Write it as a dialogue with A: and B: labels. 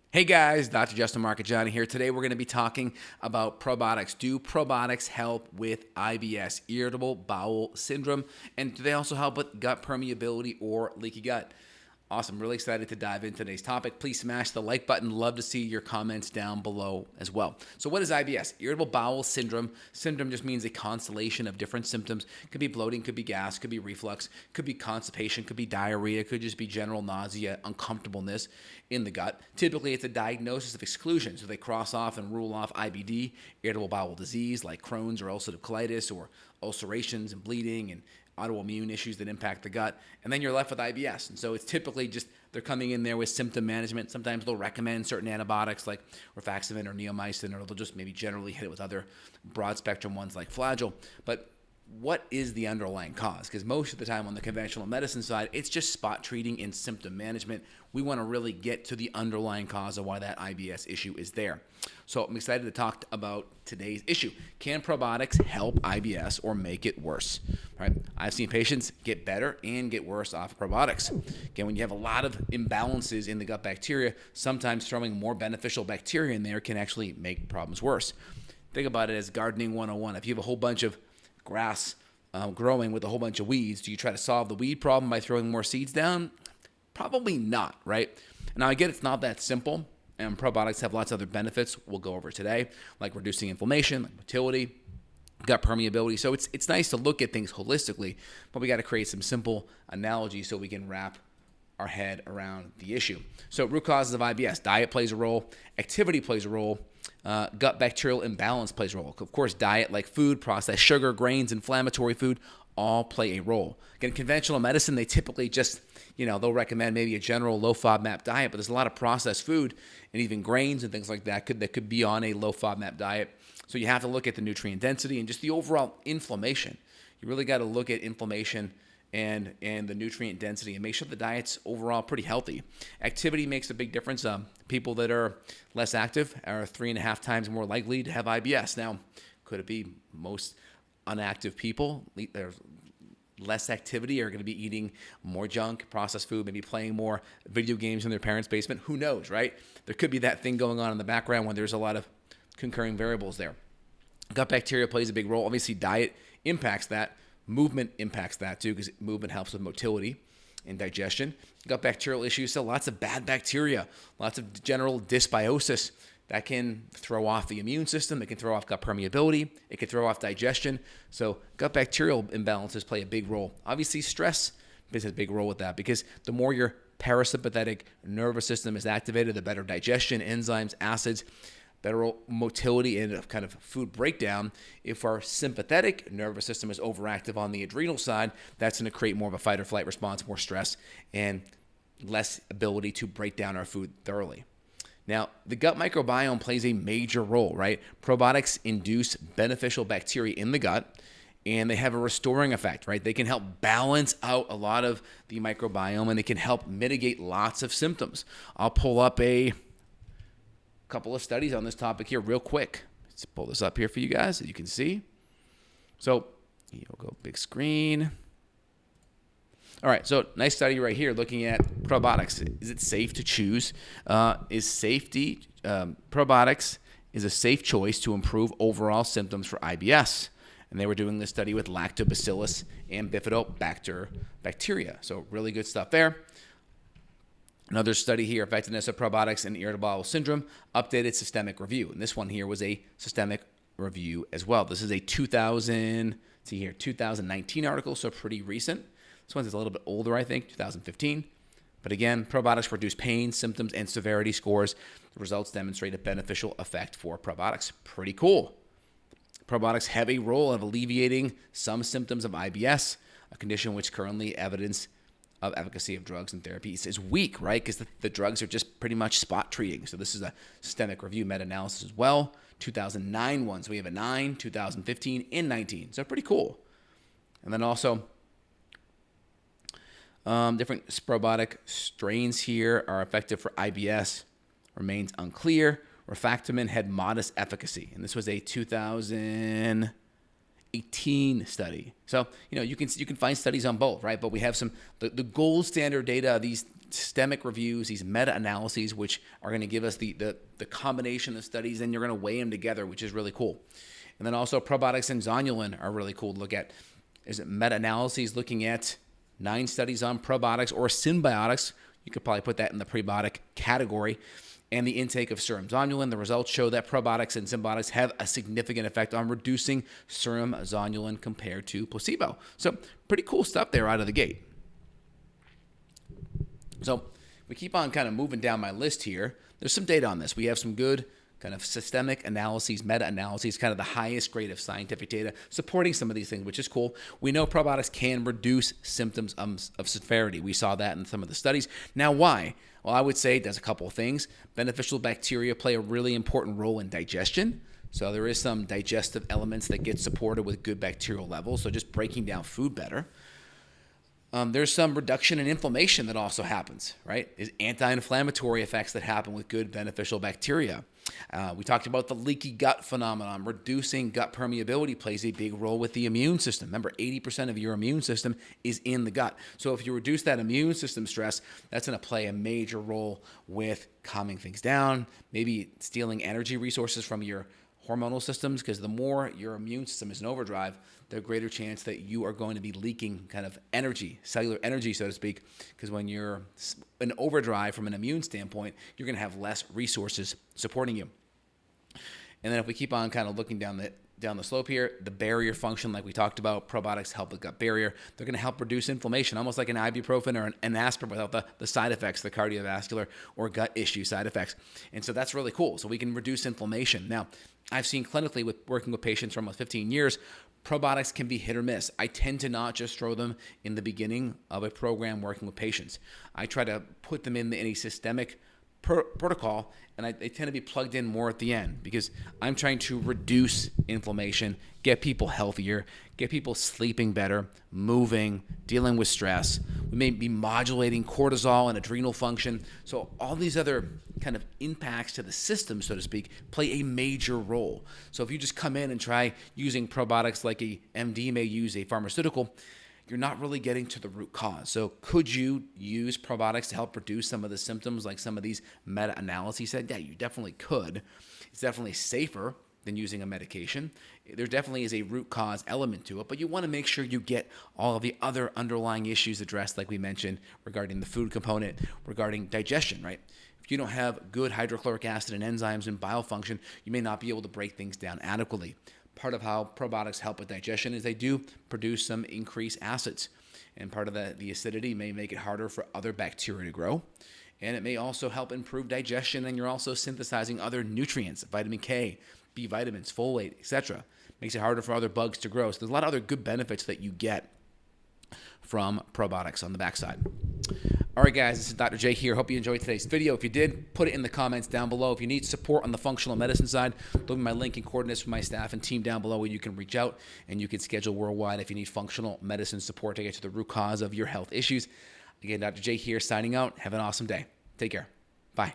A: Hey guys, Dr. Justin Marcagiani here. Today we're going to be talking about probiotics. Do probiotics help with IBS, Irritable Bowel Syndrome, and do they also help with gut permeability or leaky gut? Awesome. Really excited to dive into today's topic. Please smash the like button. Love to see your comments down below as well. So what is IBS? Irritable bowel syndrome. Symptom just means a constellation of different symptoms. Could be bloating, could be gas, could be reflux, could be constipation, could be diarrhea, could just be general nausea, uncomfortableness in the gut. Typically, it's a diagnosis of exclusion. So they cross off and rule off IBD, irritable bowel disease like Crohn's or ulcerative colitis, or ulcerations and bleeding and autoimmune issues that impact the gut, and then you're left with IBS. And so it's typically just they're coming in there with symptom management. Sometimes they'll recommend certain antibiotics like rifaximin or neomycin, or they'll just maybe generally hit it with other broad spectrum ones like Flagyl. But what is the underlying cause? Because most of the time on the conventional medicine side, it's just spot treating and symptom management. We want to really get to the underlying cause of why that IBS issue is there. So I'm excited to talk about today's issue. Can probiotics help IBS or make it worse? All right. I've seen patients get better and get worse off of probiotics. Again, when you have a lot of imbalances in the gut bacteria, sometimes throwing more beneficial bacteria in there can actually make problems worse. Think about it as gardening 101. If you have a whole bunch of grass growing with a whole bunch of weeds, do you try to solve the weed problem by throwing more seeds down? Probably not, right? Now, I get it's not that simple, and probiotics have lots of other benefits we'll go over today, like reducing inflammation, like motility, gut permeability. So it's nice to look at things holistically, but we got to create some simple analogies so we can wrap our head around the issue. So root causes of IBS: diet plays a role, activity plays a role, gut bacterial imbalance plays a role. Of course, diet like food, processed sugar, grains, inflammatory food all play a role. Again, conventional medicine, they typically just, they'll recommend maybe a general low FODMAP diet, but there's a lot of processed food and even grains and things like that could be on a low FODMAP diet. So you have to look at the nutrient density and just the overall inflammation. You really got to look at inflammation and the nutrient density and make sure the diet's overall pretty healthy. Activity makes a big difference. People that are less active are 3.5 times more likely to have IBS. Now, could it be most unactive people? There's less activity are going to be eating more junk, processed food, maybe playing more video games in their parents' basement. Who knows, right? There could be that thing going on in the background when there's a lot of concurring variables there. Gut bacteria plays a big role. Obviously, diet impacts that. Movement impacts that too, because movement helps with motility and digestion. Gut bacterial issues, so lots of bad bacteria, lots of general dysbiosis that can throw off the immune system. It can throw off gut permeability. It can throw off digestion. So gut bacterial imbalances play a big role. Obviously, stress plays a big role with that, because the more your parasympathetic nervous system is activated, the better digestion, enzymes, acids, better motility, and kind of food breakdown. If our sympathetic nervous system is overactive on the adrenal side, that's going to create more of a fight or flight response, more stress, and less ability to break down our food thoroughly. Now, the gut microbiome plays a major role, right? Probiotics induce beneficial bacteria in the gut, and they have a restoring effect, right? They can help balance out a lot of the microbiome, and they can help mitigate lots of symptoms. I'll pull up a couple of studies on this topic here real quick. Let's pull this up here for you guys so you can see. So you'll go big screen. All right, so nice study right here looking at probiotics. Is it safe to choose? Probiotics is a safe choice to improve overall symptoms for IBS. And they were doing this study with lactobacillus and bifidobacter bacteria. So really good stuff there. Another study here, effectiveness of probiotics in irritable bowel syndrome, updated systemic review. And this one here was a systemic review as well. This is a 2019 article, so pretty recent. This one's a little bit older, I think, 2015. But again, probiotics reduce pain, symptoms, and severity scores. The results demonstrate a beneficial effect for probiotics. Pretty cool. Probiotics have a role of alleviating some symptoms of IBS, a condition which currently evidence of efficacy of drugs and therapies is weak, right? Because the drugs are just pretty much spot treating. So this is a systemic review meta-analysis as well. 2009 one. So we have a 9, 2015, and 19. So pretty cool. And then also different probiotic strains here are effective for IBS. Remains unclear. Rifaximin had modest efficacy. And this was a 2018 a teen study. So, you can find studies on both, right? But we have the gold standard data, these systemic reviews, these meta-analyses, which are going to give us the combination of studies, and you're going to weigh them together, which is really cool. And then also probiotics and zonulin are really cool to look at. Is it meta-analyses looking at 9 studies on probiotics or symbiotics? You could probably put that in the prebiotic category. And the intake of serum zonulin. The results show that probiotics and symbiotics have a significant effect on reducing serum zonulin compared to placebo. So pretty cool stuff there out of the gate. So we keep on kind of moving down my list here. There's some data on this. We have some good kind of systemic analyses, meta-analyses, kind of the highest grade of scientific data supporting some of these things, which is cool. We know probiotics can reduce symptoms of severity. We saw that in some of the studies. Now, why? Well, I would say it does a couple of things. Beneficial bacteria play a really important role in digestion. So there is some digestive elements that get supported with good bacterial levels, so just breaking down food better. There's some reduction in inflammation that also happens, right? There's anti-inflammatory effects that happen with good beneficial bacteria. We talked about the leaky gut phenomenon. Reducing gut permeability plays a big role with the immune system. Remember, 80% of your immune system is in the gut. So if you reduce that immune system stress, that's going to play a major role with calming things down, maybe stealing energy resources from your hormonal systems, because the more your immune system is in overdrive, the greater chance that you are going to be leaking kind of energy, cellular energy, so to speak, because when you're in overdrive from an immune standpoint, you're going to have less resources supporting you. And then if we keep on kind of looking down the slope here, the barrier function, like we talked about, probiotics help with gut barrier. They're going to help reduce inflammation, almost like an ibuprofen or an aspirin without the side effects, the cardiovascular or gut issue side effects. And so that's really cool. So we can reduce inflammation. Now, I've seen clinically with working with patients for almost 15 years, probiotics can be hit or miss. I tend to not just throw them in the beginning of a program working with patients. I try to put them in a systemic protocol, and they tend to be plugged in more at the end because I'm trying to reduce inflammation, get people healthier, get people sleeping better, moving, dealing with stress. We may be modulating cortisol and adrenal function. So all these other kind of impacts to the system, so to speak, play a major role. So if you just come in and try using probiotics like a MD may use a pharmaceutical, you're not really getting to the root cause. So could you use probiotics to help reduce some of the symptoms like some of these meta-analyses said? Yeah, you definitely could. It's definitely safer than using a medication. There definitely is a root cause element to it, but you want to make sure you get all of the other underlying issues addressed, like we mentioned, regarding the food component, regarding digestion, right? If you don't have good hydrochloric acid and enzymes and bile function, you may not be able to break things down adequately. Part of how probiotics help with digestion is they do produce some increased acids. And part of the acidity may make it harder for other bacteria to grow. And it may also help improve digestion, and you're also synthesizing other nutrients, vitamin K, B vitamins, folate, etc. Makes it harder for other bugs to grow. So there's a lot of other good benefits that you get from probiotics on the backside. All right, guys, this is Dr. J here. Hope you enjoyed today's video. If you did, put it in the comments down below. If you need support on the functional medicine side, look at my link and coordinates from my staff and team down below where you can reach out and you can schedule worldwide if you need functional medicine support to get to the root cause of your health issues. Again, Dr. J here signing out. Have an awesome day. Take care. Bye.